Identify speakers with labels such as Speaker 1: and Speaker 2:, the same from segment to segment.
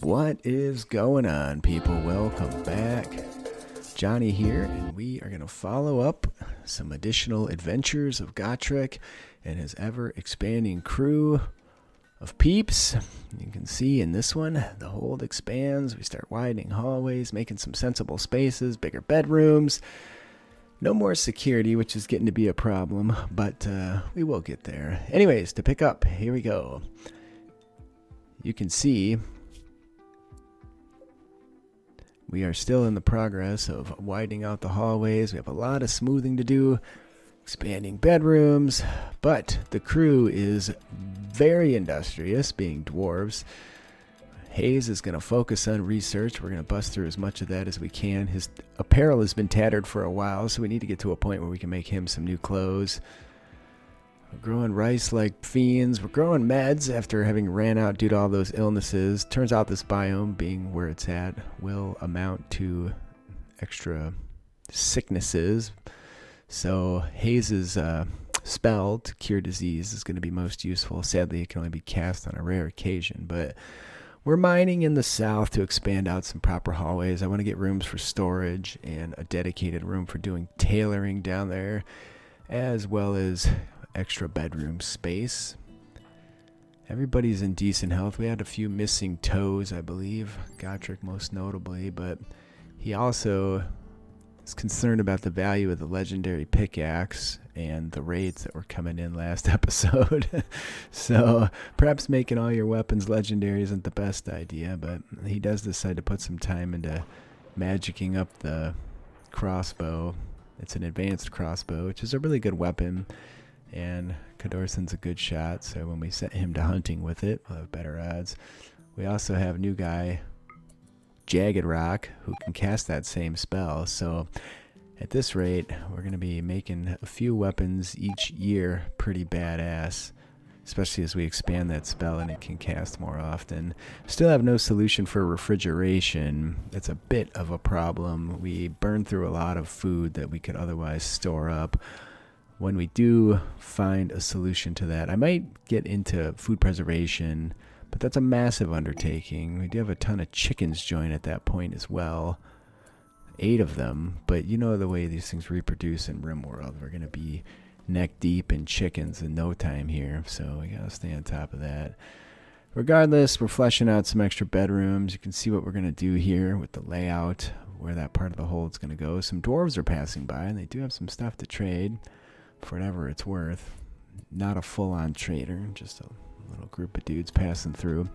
Speaker 1: What is going on, people? Welcome back. Johnny here, and we are going to follow up some additional adventures of Gotrik and his ever-expanding crew of peeps. You can see in this one, the hold expands. We start widening hallways, making some sensible spaces, bigger bedrooms. No more security, which is getting to be a problem, but we will get there. Anyways, to pick up, here we go. You can see we are still in the progress of widening out the hallways. We have a lot of smoothing to do, expanding bedrooms, but the crew is very industrious, being dwarves. Hayes is going to focus on research. We're going to bust through as much of that as we can. His apparel has been tattered for a while, so we need to get to a point where we can make him some new clothes. We're growing rice like fiends. We're growing meds after having ran out due to all those illnesses. Turns out this biome, being where it's at, will amount to extra sicknesses. So Hayes' spell to cure disease is going to be most useful. Sadly, it can only be cast on a rare occasion, but we're mining in the south to expand out some proper hallways. I want to get rooms for storage and a dedicated room for doing tailoring down there, as well as extra bedroom space. Everybody's in decent health. We had a few missing toes, I believe, Gotrik most notably, but he also is concerned about the value of the legendary pickaxe and the raids that were coming in last episode. So perhaps making all your weapons legendary isn't the best idea, but he does decide to put some time into magicking up the crossbow. It's an advanced crossbow, which is a really good weapon, and Cadorsen's a good shot, so when we set him to hunting with it, we'll have better odds. We also have new guy Jagged Rock, who can cast that same spell, so at this rate we're going to be making a few weapons each year pretty badass, especially as we expand that spell and it can cast more often. Still have no solution for refrigeration. It's a bit of a problem. We burn through a lot of food that we could otherwise store up. When we do find a solution to that, I might get into food preservation, but that's a massive undertaking. We do have a ton of chickens join at that point as well. 8 of them, but you know the way these things reproduce in RimWorld. We're going to be neck deep in chickens in no time here, so we got to stay on top of that. Regardless, we're fleshing out some extra bedrooms. You can see what we're going to do here with the layout, where that part of the hold is going to go. Some dwarves are passing by, and they do have some stuff to trade for whatever it's worth. Not a full-on trader, just a little group of dudes passing through.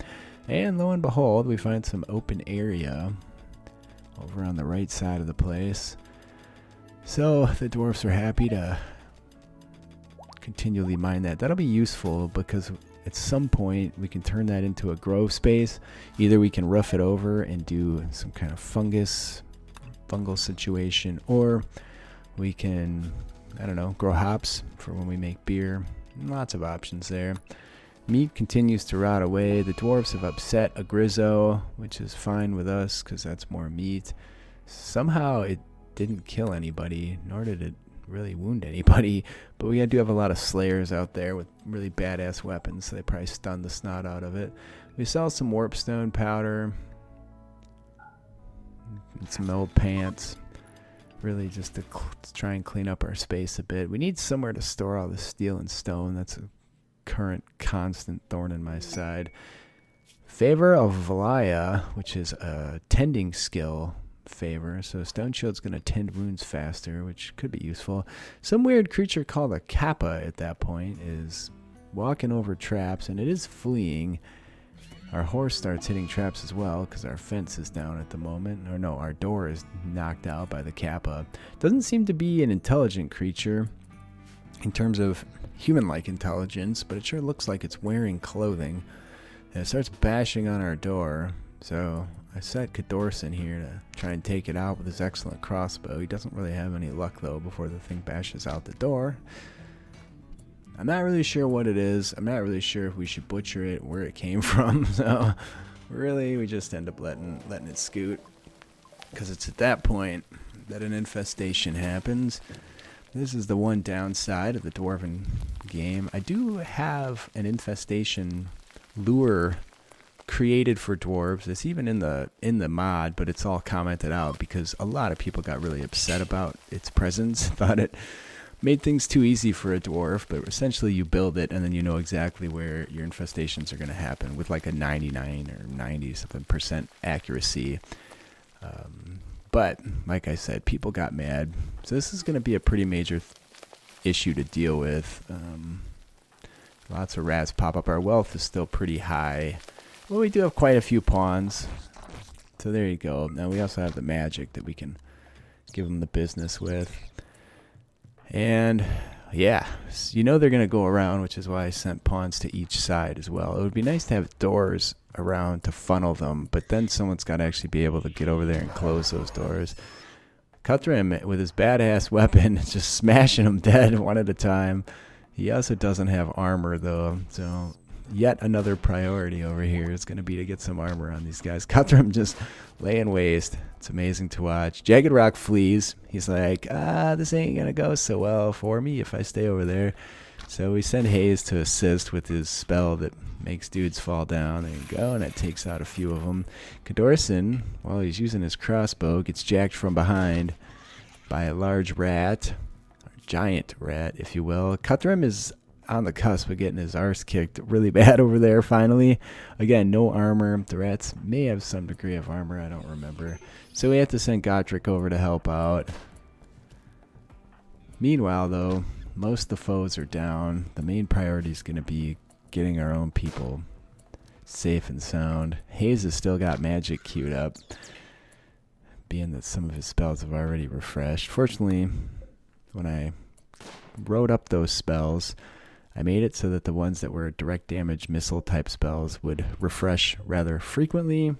Speaker 1: And lo and behold, we find some open area over on the right side of the place. So the dwarfs are happy to continually mine that. That'll be useful because at some point we can turn that into a grove space. Either we can rough it over and do some kind of fungal situation, or we can, I don't know, grow hops for when we make beer. Lots of options there. Meat continues to rot away. The dwarves have upset a Grizzo, which is fine with us because that's more meat. Somehow it didn't kill anybody, nor did it really wound anybody, but we do have a lot of slayers out there with really badass weapons, so they probably stunned the snot out of it. We sell some warpstone powder and some old pants, really just to try and clean up our space a bit. We need somewhere to store all the steel and stone. That's a current constant thorn in my side. Favor of Valaya, which is a tending skill favor, so Stone Shield's going to tend wounds faster, which could be useful. Some weird creature called a Kappa at that point is walking over traps, and it is fleeing. Our horse starts hitting traps as well because our fence is down at the moment. Or no, our door is knocked out by the Kappa. Doesn't seem to be an intelligent creature in terms of human-like intelligence, but it sure looks like it's wearing clothing. And it starts bashing on our door, so I set Cadorsen here to try and take it out with his excellent crossbow. He doesn't really have any luck, though, before the thing bashes out the door. I'm not really sure what it is. I'm not really sure if we should butcher it, where it came from. So really, we just end up letting it scoot, because it's at that point that an infestation happens. This is the one downside of the Dwarven game. I do have an infestation lure created for dwarves. It's even in the mod, but it's all commented out because a lot of people got really upset about its presence. Thought it made things too easy for a dwarf, but essentially you build it and then you know exactly where your infestations are going to happen with like a 99 or 90 something % accuracy. But like I said, people got mad, so this is going to be a pretty major issue to deal with. Lots of rats pop up. Our wealth is still pretty high. Well, we do have quite a few pawns. So there you go. Now we also have the magic that we can give them the business with. And yeah, you know they're going to go around, which is why I sent pawns to each side as well. It would be nice to have doors around to funnel them, but then someone's got to actually be able to get over there and close those doors. Cutrim, with his badass weapon, just smashing them dead one at a time. He also doesn't have armor, though, so yet another priority over here is going to be to get some armor on these guys. Cutrim just laying waste. It's amazing to watch. Jagged Rock flees. He's like, this ain't going to go so well for me if I stay over there. So we send Hayes to assist with his spell that makes dudes fall down. There you go, and it takes out a few of them. Cadorson, while he's using his crossbow, gets jacked from behind by a large rat. Giant rat, if you will. Cutrim is on the cusp of getting his arse kicked really bad over there finally. Again, no armor. The rats may have some degree of armor, I don't remember. So we have to send Gotrik over to help out. Meanwhile, though, most of the foes are down. The main priority is going to be getting our own people safe and sound. Hayes has still got magic queued up, being that some of his spells have already refreshed. Fortunately, when I wrote up those spells, I made it so that the ones that were direct damage missile type spells would refresh rather frequently.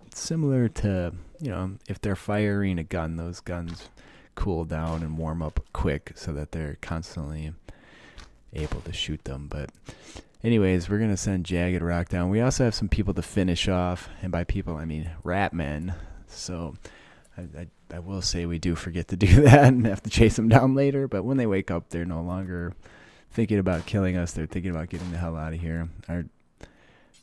Speaker 1: It's similar to, you know, if they're firing a gun, those guns cool down and warm up quick so that they're constantly able to shoot them. But anyways, we're going to send Jagged Rock down. We also have some people to finish off, and by people I mean rat men. So I will say we do forget to do that and have to chase them down later, but when they wake up, they're no longer thinking about killing us. They're thinking about getting the hell out of here. Our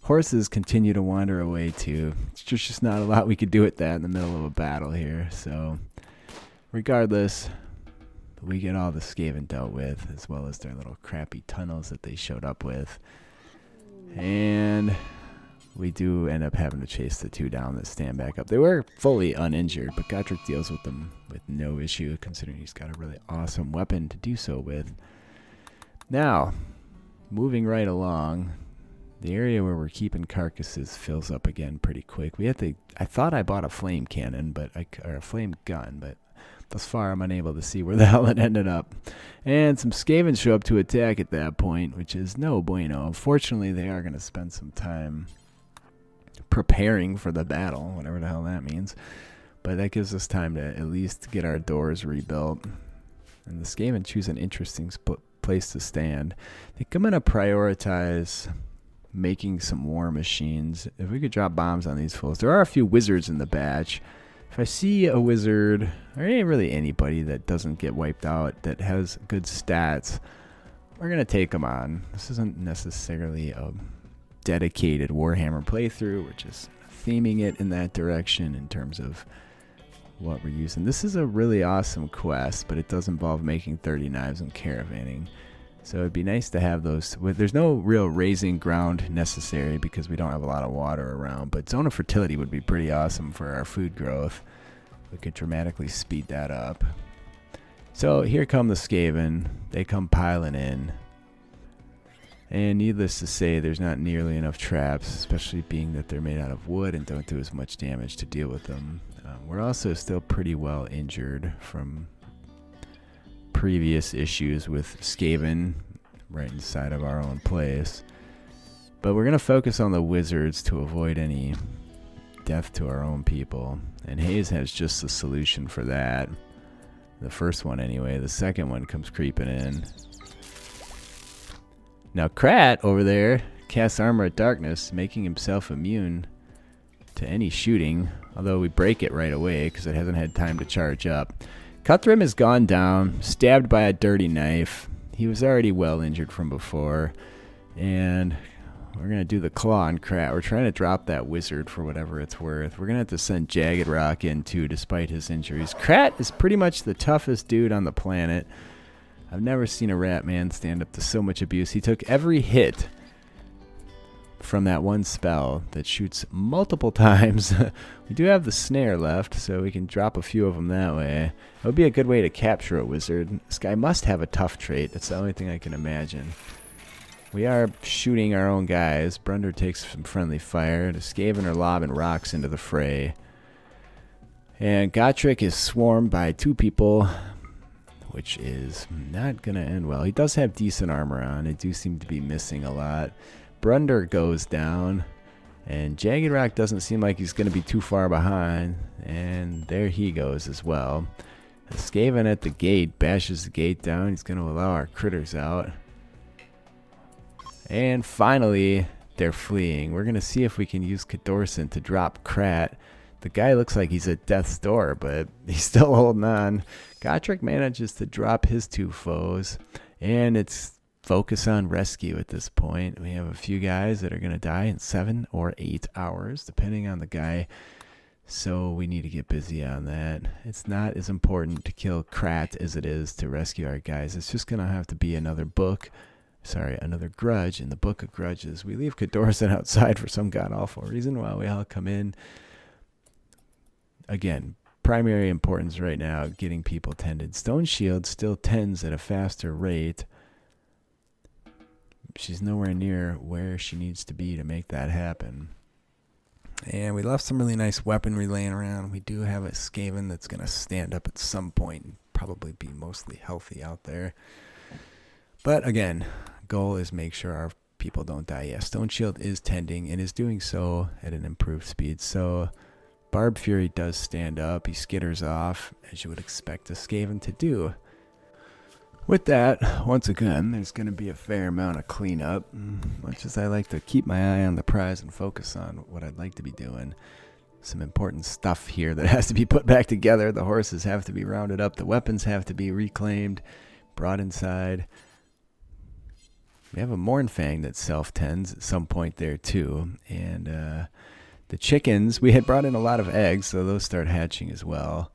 Speaker 1: horses continue to wander away too. It's just not a lot we could do with that in the middle of a battle here. So regardless, we get all the Skaven dealt with, as well as their little crappy tunnels that they showed up with. And we do end up having to chase the two down that stand back up. They were fully uninjured, but Gotrik deals with them with no issue, considering he's got a really awesome weapon to do so with. Now, moving right along, the area where we're keeping carcasses fills up again pretty quick. We have to. I thought I bought a flame cannon, or a flame gun, but thus far I'm unable to see where the hell it ended up. And some Skaven show up to attack at that point, which is no bueno. Unfortunately, they are going to spend some time preparing for the battle, whatever the hell that means. But that gives us time to at least get our doors rebuilt. And the Skaven choose an interesting place to stand. I think I'm going to prioritize making some war machines. If we could drop bombs on these fools. There are a few wizards in the batch. If I see a wizard, or really anybody that doesn't get wiped out, that has good stats, we're going to take them on. This isn't necessarily a dedicated Warhammer playthrough. We're just theming it in that direction in terms of what we're using. This is a really awesome quest, but it does involve making 30 knives and caravanning. So it'd be nice to have those. There's no real raising ground necessary because we don't have a lot of water around, but Zone of Fertility would be pretty awesome for our food growth. We could dramatically speed that up. So here come the Skaven. They come piling in. And needless to say, there's not nearly enough traps, especially being that they're made out of wood and don't do as much damage to deal with them. We're also still pretty well injured from previous issues with Skaven right inside of our own place. But we're going to focus on the wizards to avoid any death to our own people. And Hayes has just the solution for that. The first one anyway. The second one comes creeping in. Now Krat over there casts Armor of Darkness, making himself immune to any shooting, although we break it right away because it hasn't had time to charge up. Cutrim has gone down, stabbed by a dirty knife. He was already well injured from before, and We're going to do the claw on Krat. We're trying to drop that wizard for whatever it's worth. We're going to have to send Jagged Rock in too, despite his injuries. Krat is pretty much the toughest dude on the planet. I've never seen a rat man stand up to so much abuse. He took every hit from that one spell that shoots multiple times. We do have the snare left, so we can drop a few of them that way. It would be a good way to capture a wizard. This guy must have a tough trait. That's the only thing I can imagine. We are shooting our own guys. Brunder takes some friendly fire. The Skaven are lobbing rocks into the fray. And Gotrik is swarmed by 2 people, which is not going to end well. He does have decent armor on. They do seem to be missing a lot. Brunder goes down, and Jagged Rock doesn't seem like he's going to be too far behind, and there he goes as well. The Skaven at the gate bashes the gate down. He's going to allow our critters out. And finally, they're fleeing. We're going to see if we can use Cadorson to drop Krat. The guy looks like he's at death's door, but he's still holding on. Gotrik manages to drop his 2 foes, and it's focus on rescue at this point. We have a few guys that are going to die in 7 or 8 hours, depending on the guy. So we need to get busy on that. It's not as important to kill Krat as it is to rescue our guys. It's just going to have to be another grudge in the Book of Grudges. We leave Cadorson outside for some god-awful reason while we all come in. Again, primary importance right now, getting people tended. Stone Shield still tends at a faster rate. She's nowhere near where she needs to be to make that happen. And we left some really nice weaponry laying around. We do have a Skaven that's going to stand up at some point and probably be mostly healthy out there. But again, goal is make sure our people don't die. Yeah, Stone Shield is tending and is doing so at an improved speed. So Barb Fury does stand up. He skitters off, as you would expect a Skaven to do. With that, once again, there's going to be a fair amount of cleanup. Much as I like to keep my eye on the prize and focus on what I'd like to be doing. Some important stuff here that has to be put back together. The horses have to be rounded up. The weapons have to be reclaimed, brought inside. We have a Mournfang that self-tends at some point there too. And the chickens, we had brought in a lot of eggs, so those start hatching as well.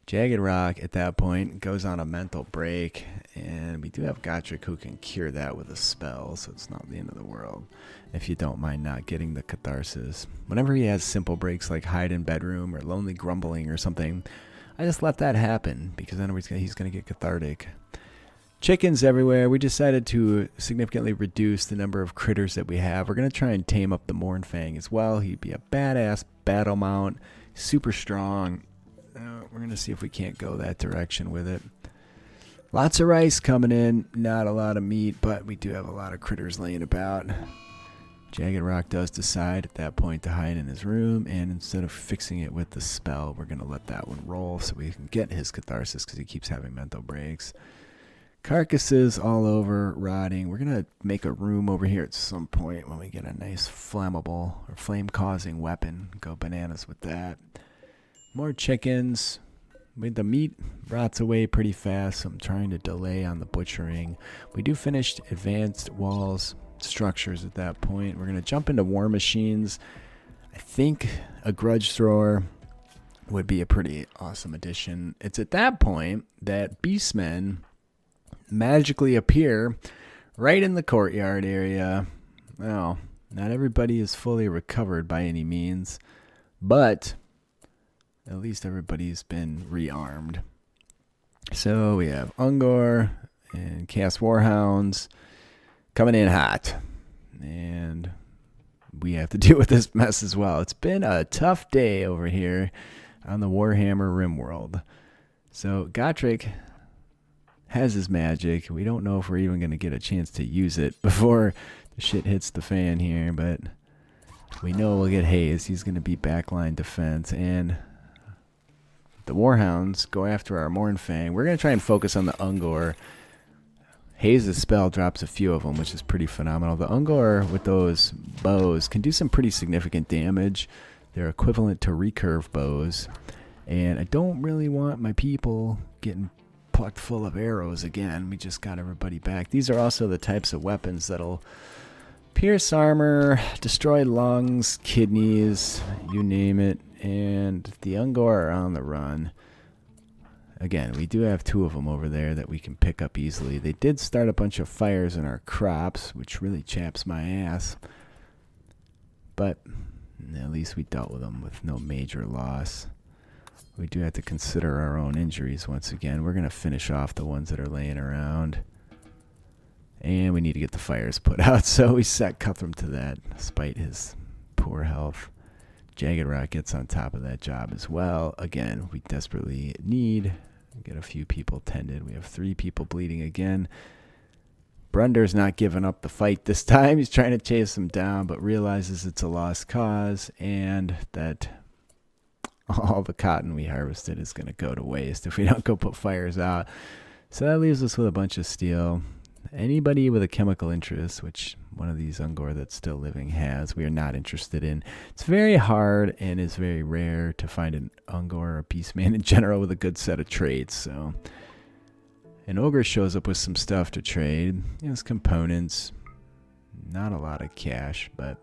Speaker 1: Jagged Rock at that point goes on a mental break, and we do have Gotrik who can cure that with a spell, so it's not the end of the world if you don't mind not getting the catharsis. Whenever he has simple breaks like hide in bedroom or lonely grumbling or something, I just let that happen because then he's going to get cathartic. Chickens everywhere. We decided to significantly reduce the number of critters that we have. We're going to try and tame up the Mournfang as well. He'd be a badass battle mount, super strong. We're going to see if we can't go that direction with it. Lots of rice coming in. Not a lot of meat, but we do have a lot of critters laying about. Jagged Rock does decide at that point to hide in his room, and instead of fixing it with the spell, we're going to let that one roll so we can get his catharsis because he keeps having mental breaks. Carcasses all over, rotting. We're going to make a room over here at some point when we get a nice flammable or flame-causing weapon. Go bananas with that. More chickens. The meat rots away pretty fast, so I'm trying to delay on the butchering. We do finish advanced walls, structures at that point. We're going to jump into war machines. I think a grudge thrower would be a pretty awesome addition. It's at that point that Beastmen magically appear right in the courtyard area. Now, not everybody is fully recovered by any means, but at least everybody's been rearmed. So we have Ungor and Chaos Warhounds coming in hot. And we have to deal with this mess as well. It's been a tough day over here on the Warhammer RimWorld. So Gotrik has his magic. We don't know if we're even going to get a chance to use it before the shit hits the fan here. But we know we'll get Haze. He's going to be backline defense. And the Warhounds go after our Mournfang. We're going to try and focus on the Ungor. Haze's spell drops a few of them, which is pretty phenomenal. The Ungor with those bows can do some pretty significant damage. They're equivalent to recurve bows. And I don't really want my people getting plucked full of arrows again. We just got everybody back. These are also the types of weapons that'll Pierce armor, destroy lungs, kidneys, you name it. And the Ungor are on the run. Again, we do have 2 of them over there that we can pick up easily. They did start a bunch of fires in our crops, which really chaps my ass. But at least we dealt with them with no major loss. We do have to consider our own injuries once again. We're going to finish off the ones that are laying around. And we need to get the fires put out, so we set Cuthram to that, despite his poor health. Jagged Rock gets on top of that job as well. Again, we desperately need to get a few people tended. We have 3 people bleeding again. Brunder's not giving up the fight this time. He's trying to chase them down, but realizes it's a lost cause and that all the cotton we harvested is going to go to waste if we don't go put fires out. So that leaves us with a bunch of steel. Anybody with a chemical interest, which one of these Ungor that's still living has, we are not interested in. It's very hard and is very rare to find an Ungor or a Beastman in general with a good set of traits. So an Ogre shows up with some stuff to trade. He has components, not a lot of cash, but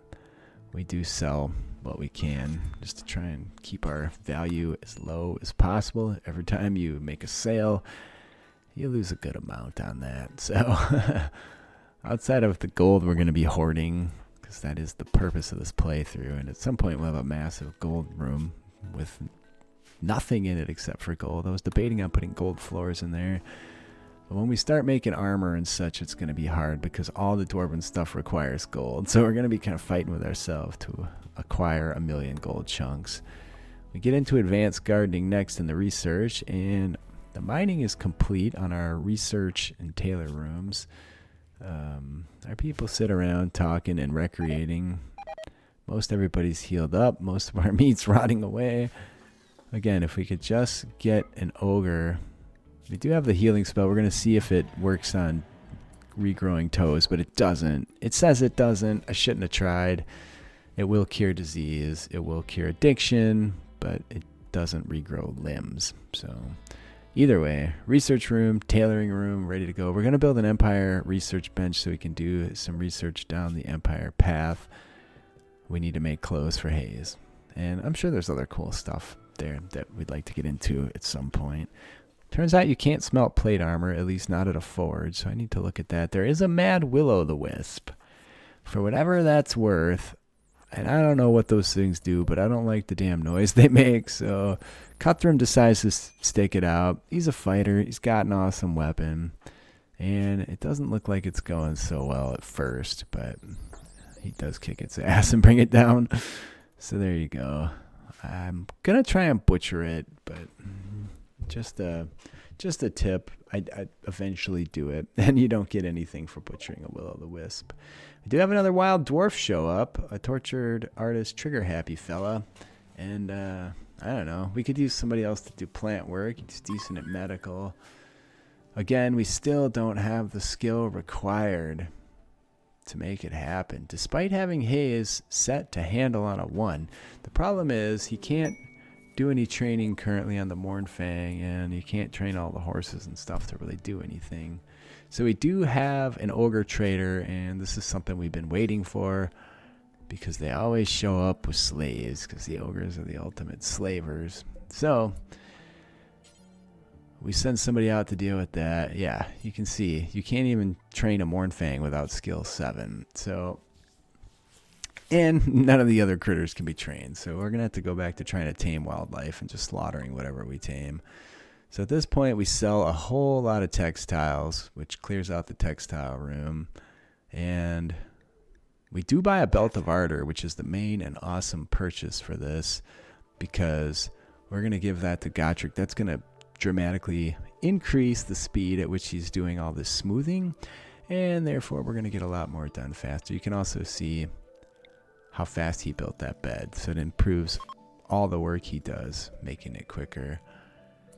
Speaker 1: we do sell what we can just to try and keep our value as low as possible. Every time you make a sale, you lose a good amount on that. So outside of the gold, we're going to be hoarding because that is the purpose of this playthrough. And at some point, we'll have a massive gold room with nothing in it except for gold. I was debating on putting gold floors in there. But when we start making armor and such, it's going to be hard because all the Dwarven stuff requires gold. So we're going to be kind of fighting with ourselves to acquire 1,000,000 gold chunks. We get into advanced gardening next in the research, and the mining is complete on our research and tailor rooms. Our people sit around talking and recreating. Most everybody's healed up. Most of our meat's rotting away. Again, if we could just get an Ogre. We do have the healing spell. We're going to see if it works on regrowing toes, but it doesn't. It says it doesn't. I shouldn't have tried. It will cure disease. It will cure addiction, but it doesn't regrow limbs. So either way, research room, tailoring room, ready to go. We're going to build an Empire research bench so we can do some research down the Empire path. We need to make clothes for Hayes. And I'm sure there's other cool stuff there that we'd like to get into at some point. Turns out you can't smelt plate armor, at least not at a forge, so I need to look at that. There is a Mad Will-o'-the-Wisp. For whatever that's worth, and I don't know what those things do, but I don't like the damn noise they make, so Cuthram decides to stake it out. He's a fighter. He's got an awesome weapon, and it doesn't look like it's going so well at first, but he does kick its ass and bring it down. So there you go. I'm going to try and butcher it, but just a tip. I'd eventually do it, and you don't get anything for butchering a Will-o'-the-Wisp. We do have another wild dwarf show up, a tortured artist, trigger-happy fella, and I don't know. We could use somebody else to do plant work. He's decent at medical. Again, we still don't have the skill required to make it happen, despite having Hayes set to handle on a 1. The problem is he can't do any training currently on the Mournfang, and you can't train all the horses and stuff to really do anything. So we do have an Ogre trader, and this is something we've been waiting for because they always show up with slaves because the Ogres are the ultimate slavers. So we send somebody out to deal with that. Yeah, you can see you can't even train a Mournfang without skill 7. So, and none of the other critters can be trained. So we're going to have to go back to trying to tame wildlife and just slaughtering whatever we tame. So at this point, we sell a whole lot of textiles, which clears out the textile room. And we do buy a Belt of Ardor, which is the main and awesome purchase for this, because we're going to give that to Gotrik. That's going to dramatically increase the speed at which he's doing all this smoothing, and therefore we're going to get a lot more done faster. You can also see how fast he built that bed, so it improves all the work he does, making it quicker.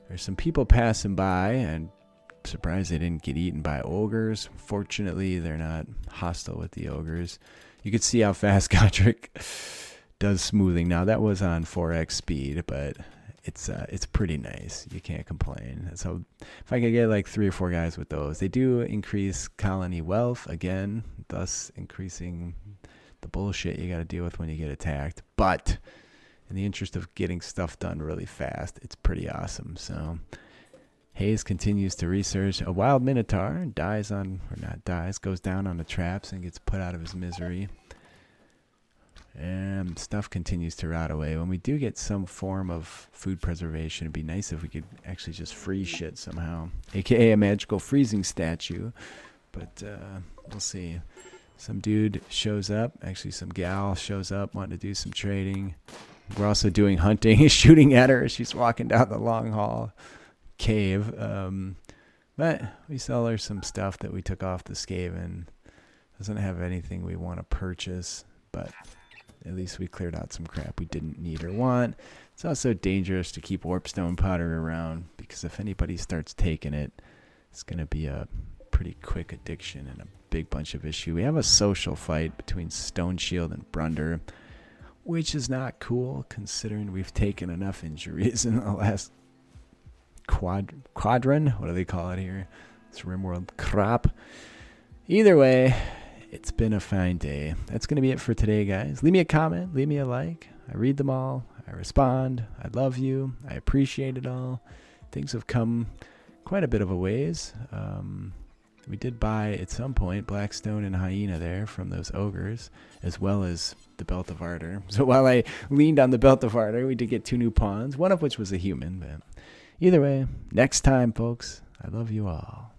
Speaker 1: There's some people passing by, and I'm surprised they didn't get eaten by ogres. Fortunately, they're not hostile with the ogres. You can see how fast Gotrik does smoothing. Now, that was on 4x speed, but it's pretty nice. You can't complain. So if I could get like 3 or 4 guys with those, they do increase colony wealth again, thus increasing the bullshit you got to deal with when you get attacked. But in the interest of getting stuff done really fast, it's pretty awesome. So Hayes continues to research. A wild minotaur dies on, or not dies, goes down on the traps and gets put out of his misery. And stuff continues to rot away. When we do get some form of food preservation, it'd be nice if we could actually just freeze shit somehow, aka a magical freezing statue. But we'll see. Some dude shows up, actually some gal shows up wanting to do some trading. We're also doing hunting, shooting at her as she's walking down the long hall cave. But we sell her some stuff that we took off the Skaven. Doesn't have anything we want to purchase, but at least we cleared out some crap we didn't need or want. It's also dangerous to keep warpstone powder around, because if anybody starts taking it, it's going to be a pretty quick addiction and a big bunch of issue. We have a social fight between Stone Shield and Brunder, which is not cool considering we've taken enough injuries in the last quadrant. What do they call it here? It's RimWorld crap. Either way, it's been a fine day. That's going to be it for today, guys. Leave me a comment. Leave me a like. I read them all. I respond. I love you. I appreciate it all. Things have come quite a bit of a ways. We did buy, at some point, Blackstone and Hyena there from those Ogres, as well as the Belt of Ardor. So while I leaned on the Belt of Ardor, we did get 2 new pawns, one of which was a human. But either way, next time, folks, I love you all.